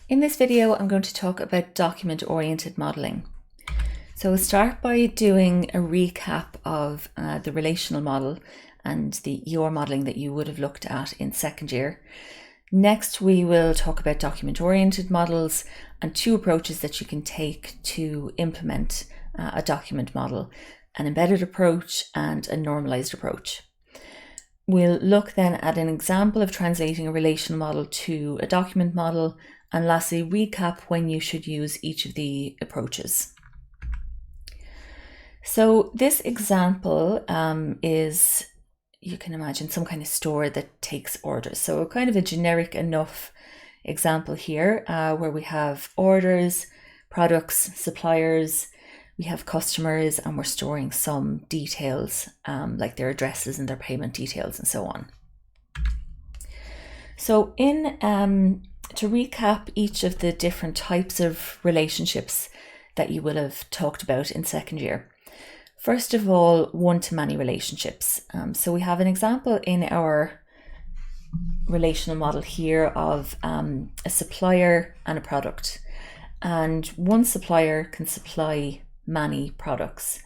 In this video, I'm going to talk about document-oriented modeling. So we'll start by doing a recap of the relational model and the EOR modeling that you would have looked at in second year. Next, we will talk about document-oriented models and two approaches that you can take to implement a document model, an embedded approach and a normalized approach. We'll look then at an example of translating a relational model to a document model, and lastly, recap when you should use each of the approaches. So this example is, you can imagine, some kind of store that takes orders. So kind of a generic enough example here where we have orders, products, suppliers, we have customers, and we're storing some details like their addresses and their payment details and so on. So to recap each of the different types of relationships that you will have talked about in second year. First of all, one-to-many relationships. So we have an example in our relational model here of a supplier and a product. And one supplier can supply many products.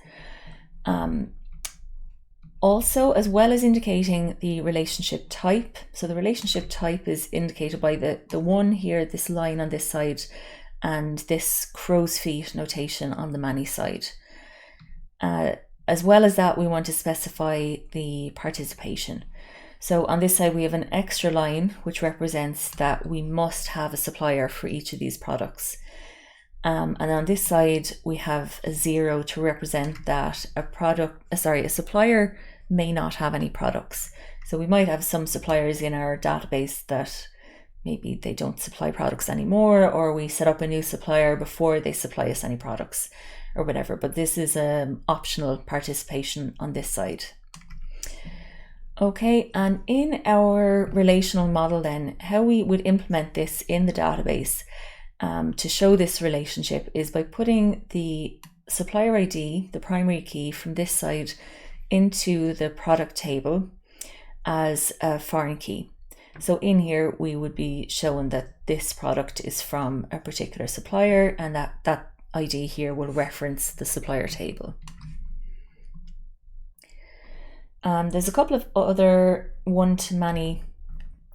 Also, as well as indicating the relationship type, so the relationship type is indicated by the one here, this line on this side, and this crow's feet notation on the many side. As well as that, we want to specify the participation. So on this side, we have an extra line, which represents that we must have a supplier for each of these products. And on this side, we have a 0 to represent that a supplier may not have any products. So we might have some suppliers in our database that maybe they don't supply products anymore, or we set up a new supplier before they supply us any products or whatever. But this is an optional participation on this side. Okay, and in our relational model then, how we would implement this in the database to show this relationship is by putting the supplier ID, the primary key, from this side into the product table as a foreign key. So in here, we would be showing that this product is from a particular supplier, and that ID here will reference the supplier table. There's a couple of other one-to-many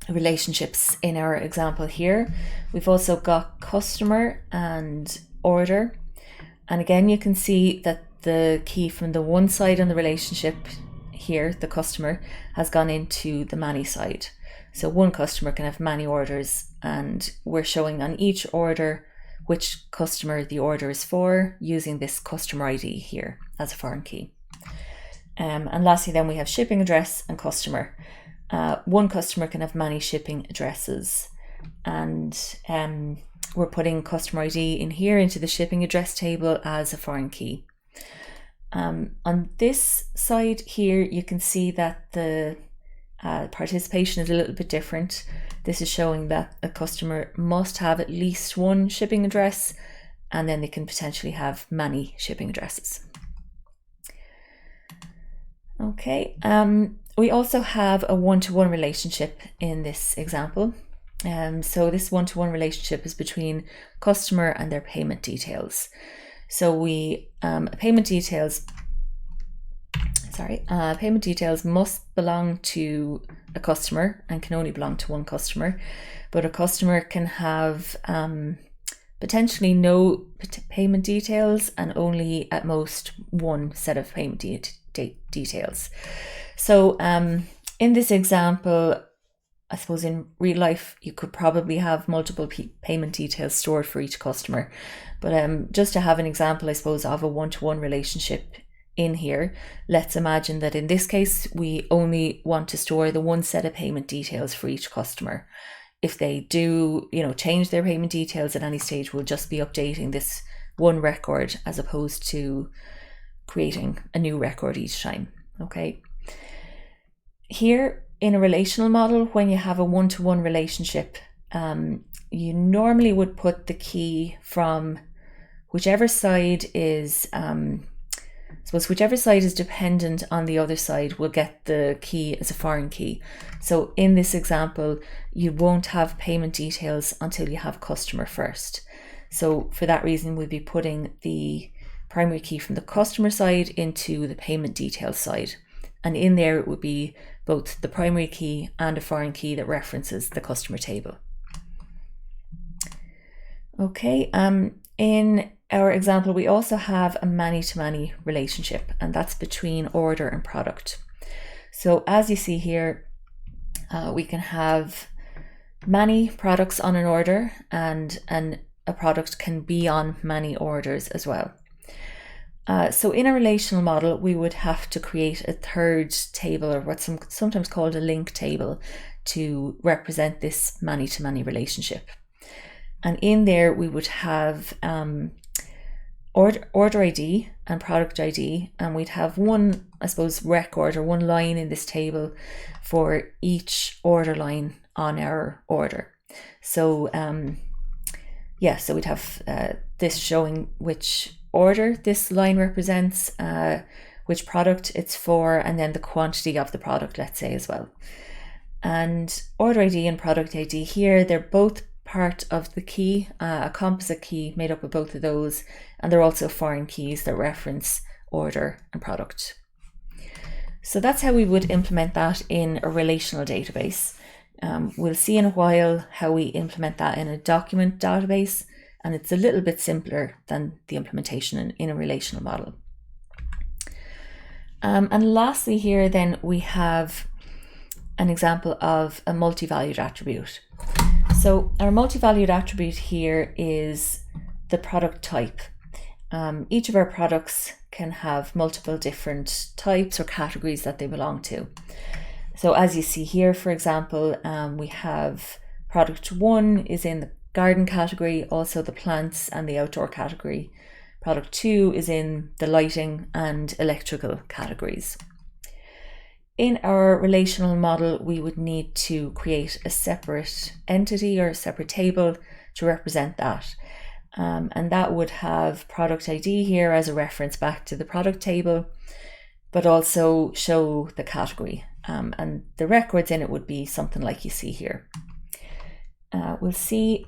relationships in our example here. We've also got customer and order. And again, you can see that the key from the one side on the relationship here, the customer, has gone into the many side. So one customer can have many orders, and we're showing on each order which customer the order is for using this customer ID here as a foreign key. And lastly, then we have shipping address and customer. One customer can have many shipping addresses, and we're putting customer ID in here into the shipping address table as a foreign key. On this side here, you can see that the participation is a little bit different. This is showing that a customer must have at least one shipping address, and then they can potentially have many shipping addresses. Okay, we also have a one-to-one relationship in this example. So this one-to-one relationship is between customer and their payment details. So payment details must belong to a customer and can only belong to one customer, but a customer can have potentially no payment details and only at most one set of payment details. So in this example, I suppose in real life, you could probably have multiple payment details stored for each customer. But just to have an example, I suppose, of a one-to-one relationship in here, let's imagine that in this case, we only want to store the one set of payment details for each customer. If they do, change their payment details at any stage, we'll just be updating this one record as opposed to creating a new record each time. Okay. Here in a relational model, when you have a one-to-one relationship, you normally would put the key from whichever side is suppose whichever side is dependent on the other side will get the key as a foreign key. So in this example, you won't have payment details until you have customer first. So for that reason, we'll be putting the primary key from the customer side into the payment details side. And in there, it would be both the primary key and a foreign key that references the customer table. Okay, in our example, we also have a many-to-many relationship, and that's between order and product. So as you see here, we can have many products on an order, and a product can be on many orders as well. So in a relational model, we would have to create a third table, or what's sometimes called a link table, to represent this many-to-many relationship. And in there, we would have order ID and product ID, and we'd have one, I suppose, record or one line in this table for each order line on our order. So so we'd have this showing which order this line represents, which product it's for, and then the quantity of the product, let's say, as well. And order ID and product ID here, they're both part of the key, a composite key made up of both of those, and they're also foreign keys that reference order and product. So that's how we would implement that in a relational database. We'll see in a while how we implement that in a document database, and it's a little bit simpler than the implementation in a relational model. And lastly here then we have an example of a multi-valued attribute. So our multi-valued attribute here is the product type. Each of our products can have multiple different types or categories that they belong to. So as you see here, for example, we have product 1 is in the garden category, also the plants and the outdoor category. Product 2 is in the lighting and electrical categories. In our relational model, we would need to create a separate entity or a separate table to represent that. And that would have product ID here as a reference back to the product table, but also show the category. And the records in it would be something like you see here. We'll see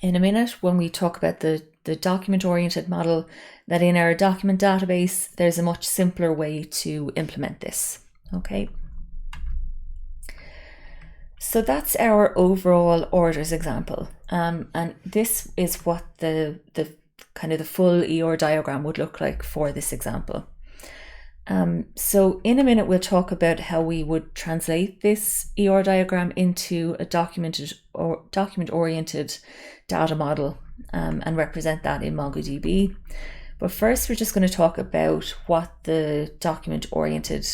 in a minute when we talk about the document-oriented model that in our document database, there's a much simpler way to implement this. Okay, so that's our overall orders example, and this is what the kind of the full EOR diagram would look like for this example. So in a minute we'll talk about how we would translate this EOR diagram into a document-oriented data model and represent that in MongoDB. But first we're just going to talk about what the document-oriented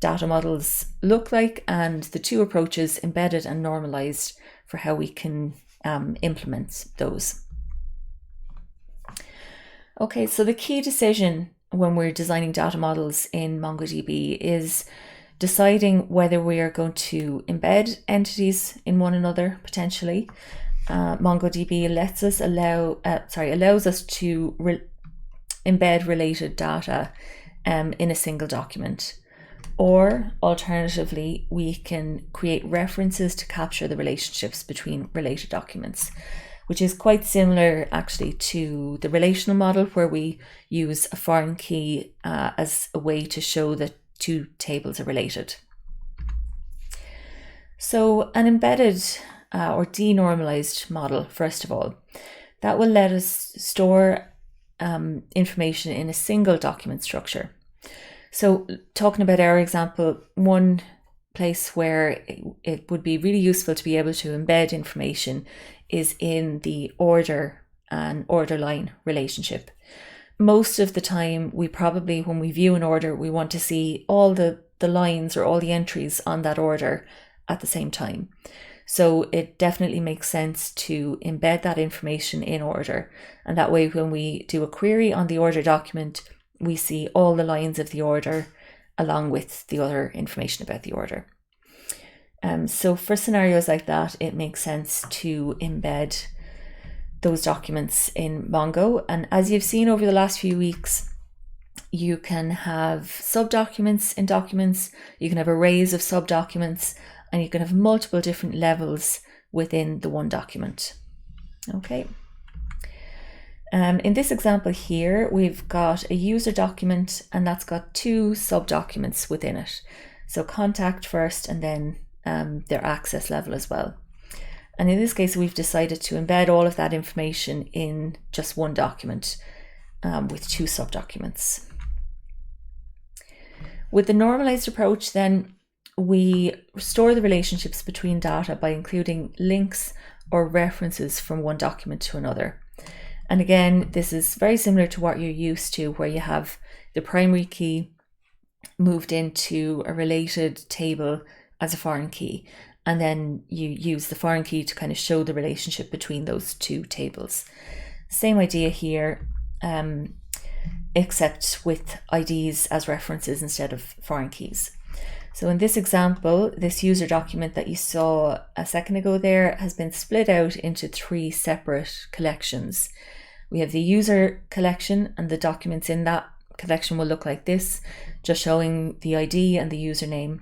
data models look like and the two approaches, embedded and normalized, for how we can implement those. Okay, so the key decision when we're designing data models in MongoDB is deciding whether we are going to embed entities in one another potentially. MongoDB allows us to embed related data in a single document. Or alternatively, we can create references to capture the relationships between related documents, which is quite similar actually to the relational model where we use a foreign key as a way to show that two tables are related. So an embedded or denormalized model, first of all, that will let us store information in a single document structure. So talking about our example, one place where it would be really useful to be able to embed information is in the order and order line relationship. Most of the time, we probably, when we view an order, we want to see all the lines or all the entries on that order at the same time. So it definitely makes sense to embed that information in order. And that way, when we do a query on the order document, we see all the lines of the order along with the other information about the order. So for scenarios like that, it makes sense to embed those documents in Mongo. And as you've seen over the last few weeks, you can have subdocuments in documents, you can have arrays of subdocuments, and you can have multiple different levels within the one document. Okay. In this example here, we've got a user document, and that's got two subdocuments within it. So contact first, and then their access level as well. And in this case, we've decided to embed all of that information in just one document with two subdocuments. With the normalized approach, then we restore the relationships between data by including links or references from one document to another. And again, this is very similar to what you're used to, where you have the primary key moved into a related table as a foreign key. And then you use the foreign key to kind of show the relationship between those two tables. Same idea here, except with IDs as references instead of foreign keys. So in this example, this user document that you saw a second ago there has been split out into three separate collections. We have the user collection, and the documents in that collection will look like this, just showing the ID and the username.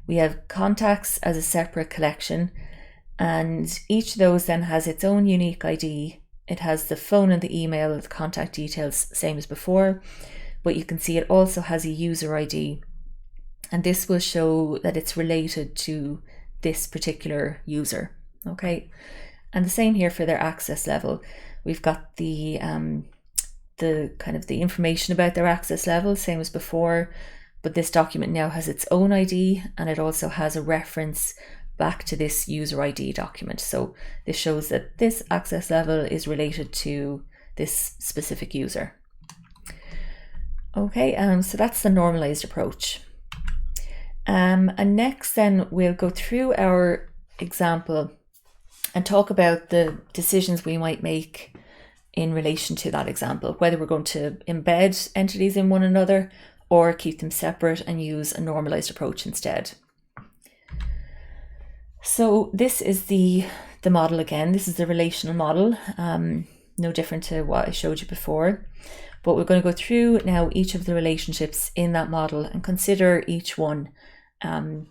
We have contacts as a separate collection, and each of those then has its own unique ID. It has the phone and the email, the contact details, same as before, but you can see it also has a user ID. And this will show that it's related to this particular user, okay? And the same here for their access level. We've got the kind of the information about their access level, same as before, but this document now has its own ID, and it also has a reference back to this user ID document. So this shows that this access level is related to this specific user. Okay, so that's the normalized approach. And next then we'll go through our example and talk about the decisions we might make in relation to that example, whether we're going to embed entities in one another or keep them separate and use a normalized approach instead. So this is the model again. This is the relational model, no different to what I showed you before. But we're going to go through now each of the relationships in that model and consider each one kind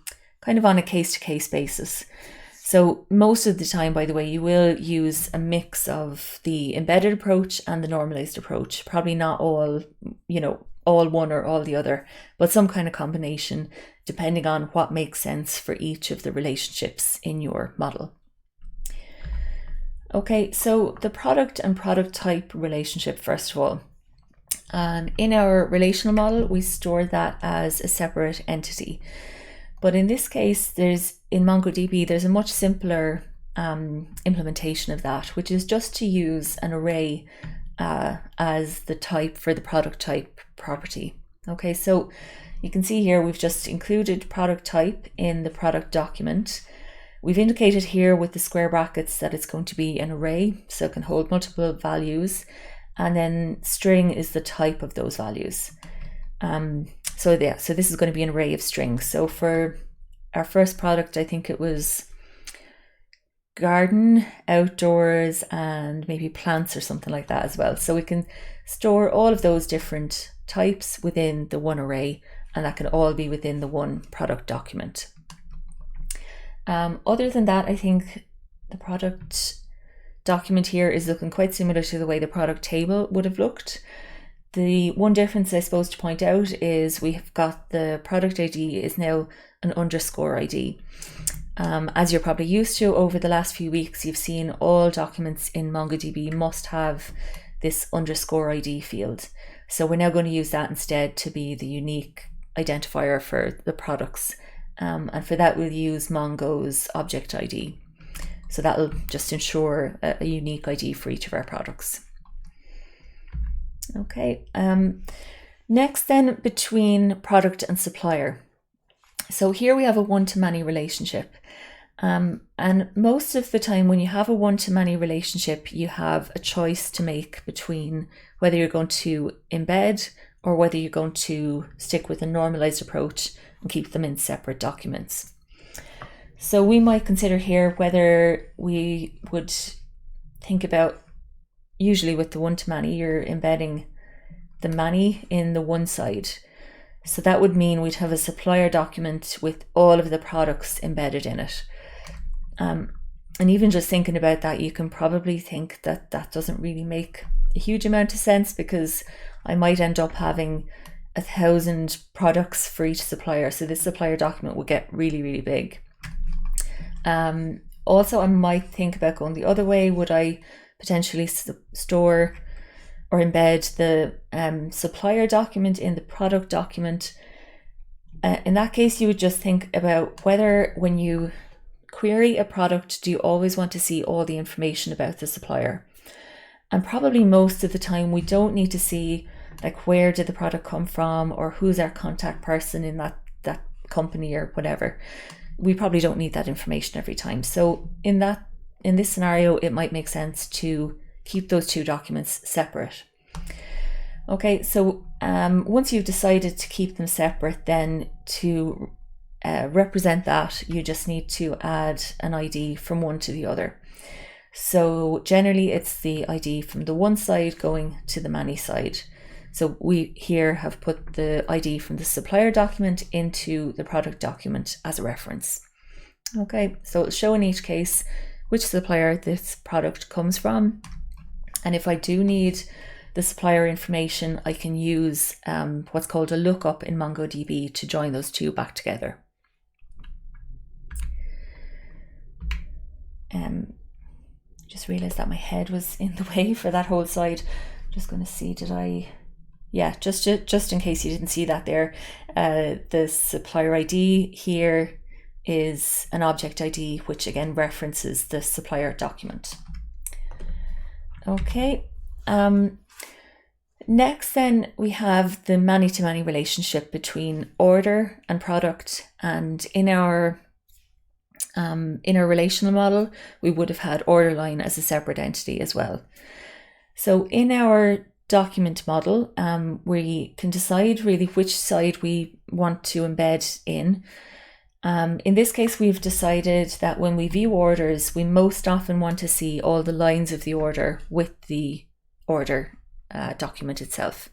of on a case-to-case basis. So most of the time, by the way, you will use a mix of the embedded approach and the normalized approach. Probably not all, all one or all the other, but some kind of combination, depending on what makes sense for each of the relationships in your model. Okay, so the product and product type relationship, first of all. In our relational model, we store that as a separate entity. But in this case, in MongoDB, there's a much simpler implementation of that, which is just to use an array as the type for the product type property. Okay, so you can see here we've just included product type in the product document. We've indicated here with the square brackets that it's going to be an array, so it can hold multiple values, and then string is the type of those values. So this is going to be an array of strings. So for our first product, I think it was garden, outdoors, and maybe plants or something like that as well. So we can store all of those different types within the one array, and that can all be within the one product document. Other than that, I think the product document here is looking quite similar to the way the product table would have looked. The one difference I suppose to point out is we have got the product ID is now an underscore ID. As you're probably used to over the last few weeks, you've seen all documents in MongoDB must have this underscore ID field. So we're now going to use that instead to be the unique identifier for the products. And for that, we'll use Mongo's object ID. So that'll just ensure a unique ID for each of our products. Okay, next then, between product and supplier. So here we have a one-to-many relationship. And most of the time when you have a one-to-many relationship, you have a choice to make between whether you're going to embed or whether you're going to stick with a normalized approach and keep them in separate documents. So we might consider here whether we would think about, usually with the one-to-many, you're embedding the money in the one side. So that would mean we'd have a supplier document with all of the products embedded in it. And even just thinking about that, you can probably think that that doesn't really make a huge amount of sense, because I might end up having 1,000 products for each supplier. So this supplier document will get really, really big. Also, I might think about going the other way. Would I potentially store or embed the supplier document in the product document? In that case, you would just think about whether, when you query a product, do you always want to see all the information about the supplier? And probably most of the time we don't need to see, like, where did the product come from, or who's our contact person in that company or whatever. We probably don't need that information every time. So in this scenario, it might make sense to keep those two documents separate. Okay, so once you've decided to keep them separate, then to represent that, you just need to add an ID from one to the other. So generally it's the ID from the one side going to the money side. So we here have put the ID from the supplier document into the product document as a reference. Okay, so it'll show in each case which supplier this product comes from. And if I do need the supplier information, I can use what's called a lookup in MongoDB to join those two back together. Just realized that my head was in the way for that whole side. I'm just going to see, just in case you didn't see that there, the supplier ID here is an object ID, which again references the supplier document. Okay. Next then we have the many-to-many relationship between order and product, and in our relational model, we would have had order line as a separate entity as well. So in our document model, we can decide really which side we want to embed in. In this case, we've decided that when we view orders, we most often want to see all the lines of the order with the order document itself.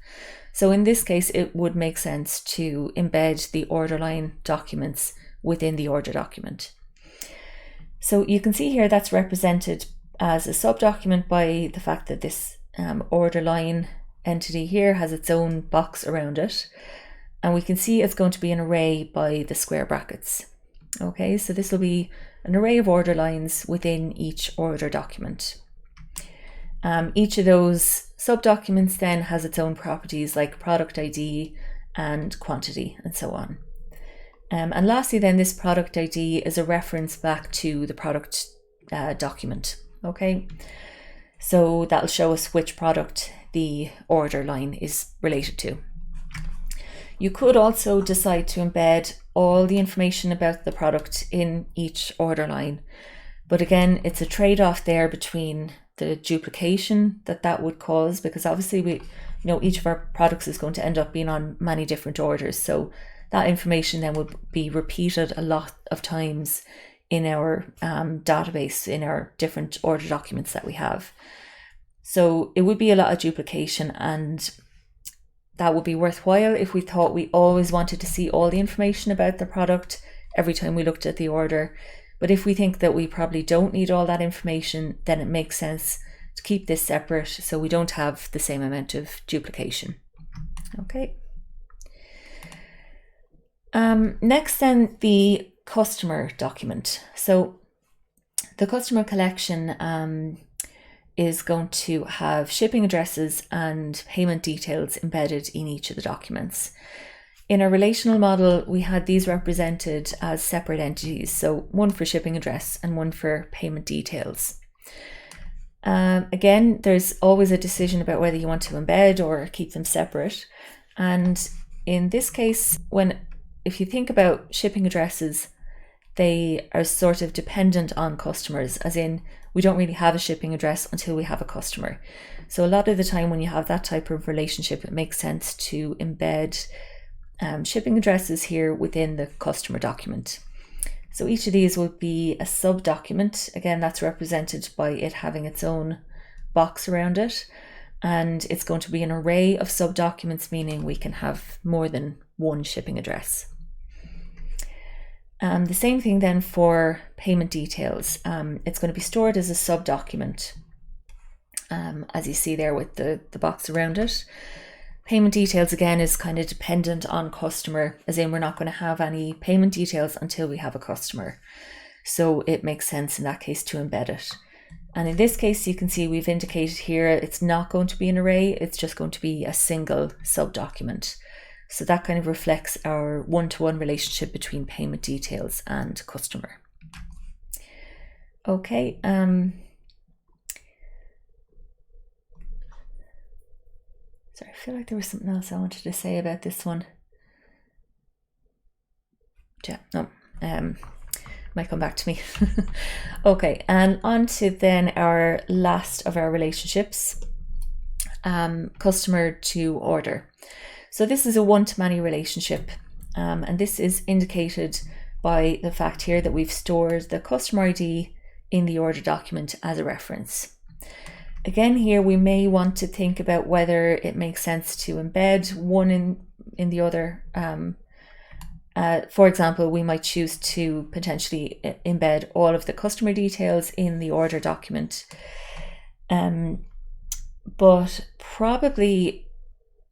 So in this case, it would make sense to embed the order line documents within the order document. So you can see here that's represented as a subdocument by the fact that this order line entity here has its own box around it. And we can see it's going to be an array by the square brackets. Okay, so this will be an array of order lines within each order document. Each of those subdocuments then has its own properties like product ID and quantity and so on. And lastly then, this product ID is a reference back to the product document. Okay, so that'll show us which product the order line is related to. You could also decide to embed all the information about the product in each order line. But again, it's a trade-off there between the duplication that would cause, because obviously each of our products is going to end up being on many different orders. So that information then would be repeated a lot of times in our database, in our different order documents that we have. So it would be a lot of duplication, and that would be worthwhile if we thought we always wanted to see all the information about the product every time we looked at the order. But if we think that we probably don't need all that information, then it makes sense to keep this separate so we don't have the same amount of duplication. Okay. Next then, the customer document. So the customer collection is going to have shipping addresses and payment details embedded in each of the documents. In our relational model, we had these represented as separate entities, so one for shipping address and one for payment details. Again, there's always a decision about whether you want to embed or keep them separate. And in this case, if you think about shipping addresses, they are sort of dependent on customers, as in we don't really have a shipping address until we have a customer. So a lot of the time when you have that type of relationship, it makes sense to embed shipping addresses here within the customer document. So each of these will be a sub-document. Again, that's represented by it having its own box around it. and it's going to be an array of subdocuments, meaning we can have more than one shipping address. The same thing then for payment details. It's going to be stored as a subdocument, as you see there with the box around it. Payment details again is kind of dependent on customer, as in we're not going to have any payment details until we have a customer. So it makes sense in that case to embed it. And in this case, you can see we've indicated here it's not going to be an array, it's just going to be a single subdocument. So that kind of reflects our one-to-one relationship between payment details and customer. Okay. Sorry, I feel like there was something else I wanted to say about this one. Yeah, no, might come back to me. Okay, and on to then our last of our relationships, customer to order. So this is a one-to-many relationship, and this is indicated by the fact here that we've stored the customer ID in the order document as a reference. Again, here we may want to think about whether it makes sense to embed one in the other. For example, we might choose to potentially embed all of the customer details in the order document. But probably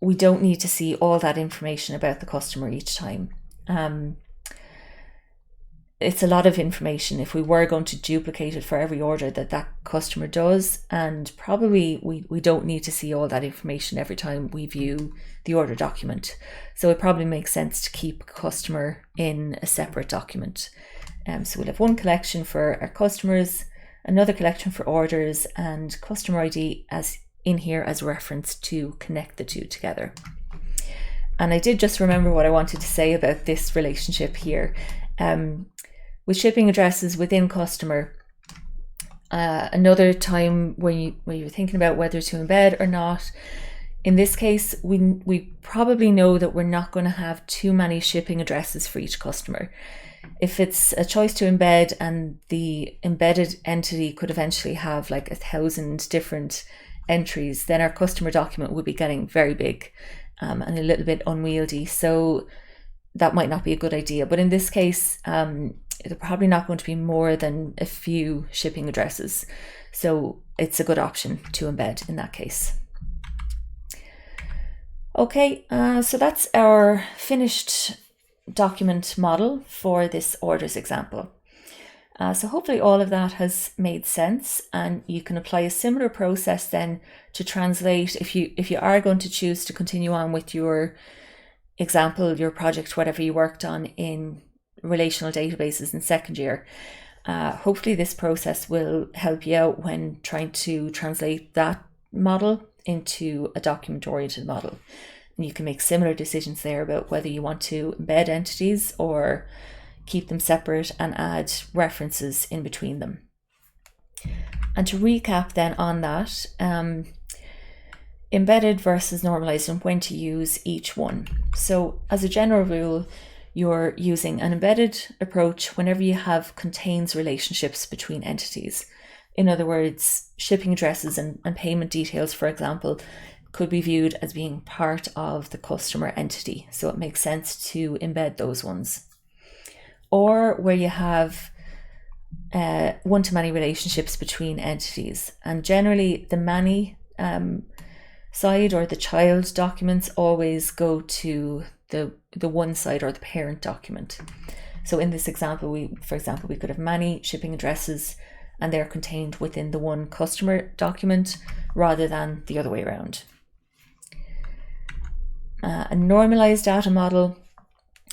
we don't need to see all that information about the customer each time. It's a lot of information if we were going to duplicate it for every order that customer does, and probably we don't need to see all that information every time we view the order document. So it probably makes sense to keep customer in a separate document. So we'll have one collection for our customers, another collection for orders, and customer ID as in here as reference to connect the two together. And I did just remember what I wanted to say about this relationship here. With shipping addresses within customer, another time when you're thinking about whether to embed or not, in this case, we probably know that we're not going to have too many shipping addresses for each customer. If it's a choice to embed and the embedded entity could eventually have like 1,000 different entries, then our customer document would be getting very big and a little bit unwieldy. So that might not be a good idea. But in this case, they're probably not going to be more than a few shipping addresses. So it's a good option to embed in that case. Okay, so that's our finished document model for this orders example. So hopefully all of that has made sense, and you can apply a similar process then to translate if you are going to choose to continue on with your example, your project, whatever you worked on in relational databases in second year. Hopefully this process will help you out when trying to translate that model into a document-oriented model. And you can make similar decisions there about whether you want to embed entities or keep them separate and add references in between them. And to recap then on that, embedded versus normalized and when to use each one. So as a general rule, you're using an embedded approach whenever you have contains relationships between entities. In other words, shipping addresses and payment details, for example, could be viewed as being part of the customer entity. So it makes sense to embed those ones. Or where you have one-to-many relationships between entities. And generally the many side or the child documents always go to the one side or the parent document. So in this example, we could have many shipping addresses and they're contained within the one customer document rather than the other way around. A normalized data model,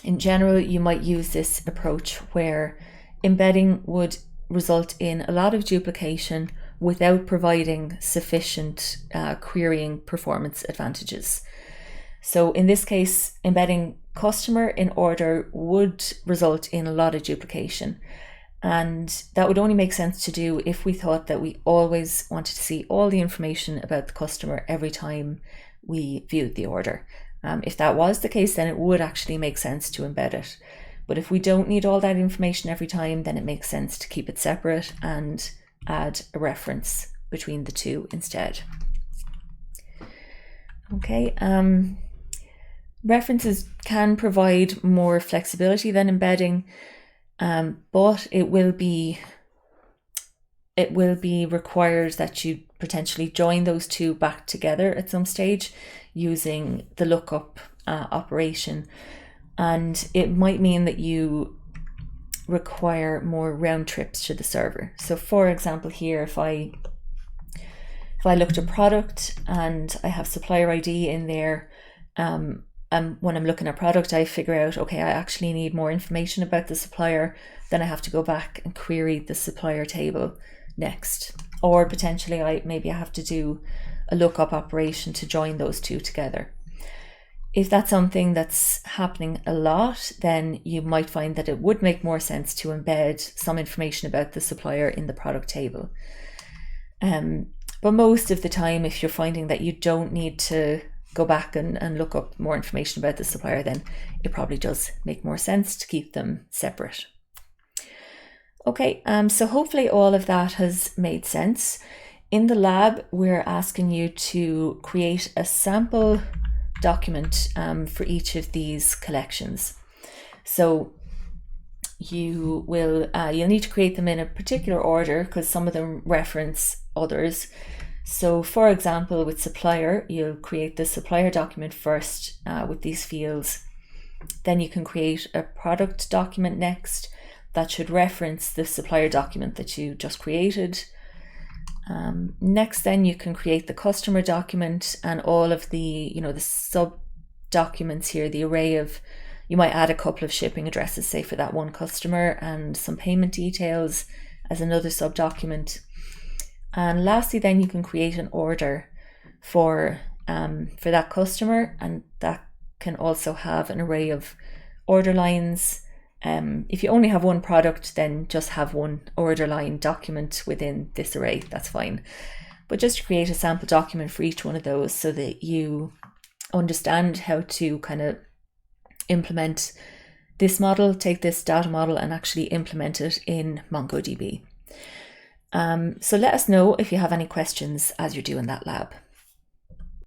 in general, you might use this approach where embedding would result in a lot of duplication without providing sufficient querying performance advantages. So in this case, embedding customer in order would result in a lot of duplication. And that would only make sense to do if we thought that we always wanted to see all the information about the customer every time we viewed the order. If that was the case, then it would actually make sense to embed it. But if we don't need all that information every time, then it makes sense to keep it separate and add a reference between the two instead. Okay. References can provide more flexibility than embedding, but it will be required that you potentially join those two back together at some stage using the lookup operation, and it might mean that you require more round trips to the server. So for example here, if I looked at product and I have supplier ID in there, and when I'm looking at product, I figure out, okay, I actually need more information about the supplier, then I have to go back and query the supplier table next. Or potentially I have to do a lookup operation to join those two together. If that's something that's happening a lot, then you might find that it would make more sense to embed some information about the supplier in the product table. But most of the time, if you're finding that you don't need to go back and look up more information about the supplier, then it probably does make more sense to keep them separate. Okay, so hopefully all of that has made sense. In the lab, we're asking you to create a sample document for each of these collections. So you'll need to create them in a particular order because some of them reference others. So for example, with supplier, you'll create the supplier document first with these fields. Then you can create a product document next that should reference the supplier document that you just created. Next, then you can create the customer document and all of the, the sub documents here, the array of, you might add a couple of shipping addresses, say for that one customer, and some payment details as another sub document. And lastly, then you can create an order for that customer, and that can also have an array of order lines. If you only have one product, then just have one order line document within this array, that's fine. But just create a sample document for each one of those so that you understand how to kind of implement this model, take this data model and actually implement it in MongoDB. So let us know if you have any questions as you're doing that lab.